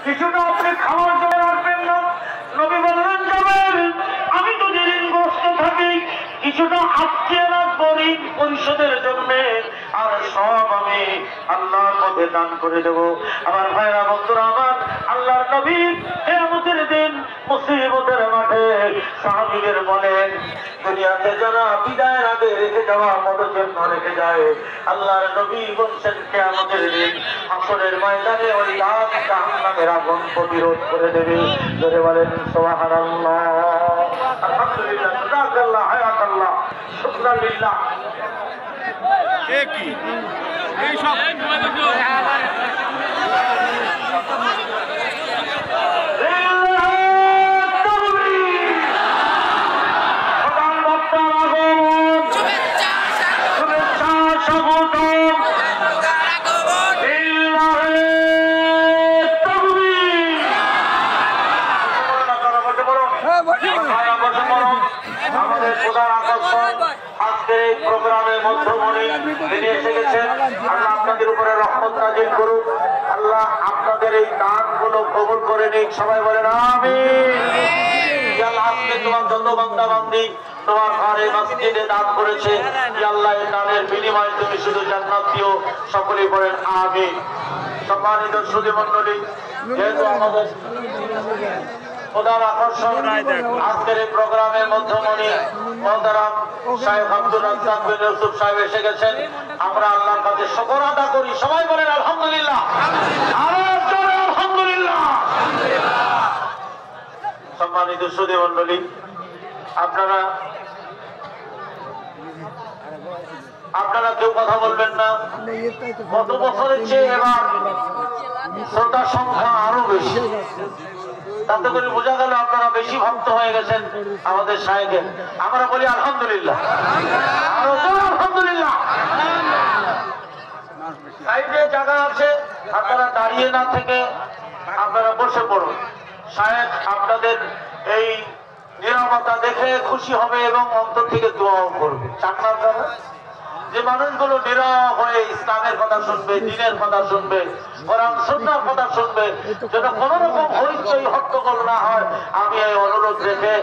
কিছুটা আপনি খাওয়ার জন্য রাখবেন না। নবী বললেন যাবেন, আমি তো ঋণগ্রস্ত থাকি, কিছুটা আত্মীয় রাখবো ঋণ পরিশোধের জন্য, আর সব আমি আল্লাহর মধ্যে দান করে দেব। আমার ভাইরা বন্ধুরা আমার, আল্লাহর নবী কিয়ামতের দিন মুসিবতের মাঠে সাহাবীদের বলেন, দুনিয়াতে যারা বিদায়ের আগে রেখে যাওয়া পদচিহ্ন রেখে যায়, আল্লাহর নবী বলছেন কিয়ামতের দিন হাসরের ময়দানে ওই আগ জাহান্নামের আগুন প্রতিরোধ করে দেবে। ধরে বলেন সুবহানাল্লাহ, আলহামদুলিল্লাহ, জাযাকাল্লাহ, হায়াকাল্লাহ, শুকরান লিল্লাহ। কি এই সব আমাদের প্রধান আকর্ষণ আজকের এই প্রোগ্রামের মধ্যমণি তিনি এসে গেছেন। আল্লাহ আপনাদের উপরে রহমত নাজিল করুন, আল্লাহ আপনাদের এই দানগুলো কবুল করে নিন। সবাই বলেন আমিন। আল্লাহ আজকে তোমার যত বান্দা বান্দি তোমার ঘরে মসজিদে দান করেছে, আল্লাহ এই দানের বিনিময়ে তুমি শুধু জান্নাত দিও। সকলেই বলেন আমিন। সম্মানিত সুধী মণ্ডলী, যেহেতু আমাদের প্রধান আকর্ষণ আজকের এই প্রোগ্রামের মধ্যমণি মোহতারাম শাইখ আব্দুর রাজ্জাক বিন ইউসুফ সাহেব এসে গেছেন, আমরা আল্লাহর কাছে শুকর আদা করি। সবাই বলেন আলহামদুলিল্লাহ, আলহামদুলিল্লাহ। সম্মানিত সুধী মণ্ডলী, আপনারা কেউ কথা বলবেন না। গত বছরের চেয়ে এবার শ্রোতার সংখ্যা আরো বেশি, তাতে করে বোঝা গেল আপনারা বেশি ভক্ত হয়ে গেছেন আমাদের শাইখের। আমরা বলি আলহামদুলিল্লাহ, আরো আলহামদুলিল্লাহ। সাইডে জায়গা আছে, আপনারা দাঁড়িয়ে না থেকে আপনারা বসে পড়ুন। শাইখ আপনাদের এই নিরাপত্তা দেখে খুশি হবে এবং অন্তর থেকে দোয়াও করবে। চাকমার কথা যে মানুষগুলো নীরব হয়ে ইসলামের কথা শুনবে, দ্বীনের কথা শুনবে, কোরআন সুন্নাহর কথা শুনবে, যেন কোন রকম হইচই হট্টগোল না হয়, আমি এই অনুরোধ রেখে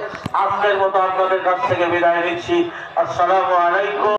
আজকের মতো আপনাদের কাছ থেকে বিদায় নিচ্ছি। আসসালামু আলাইকুম।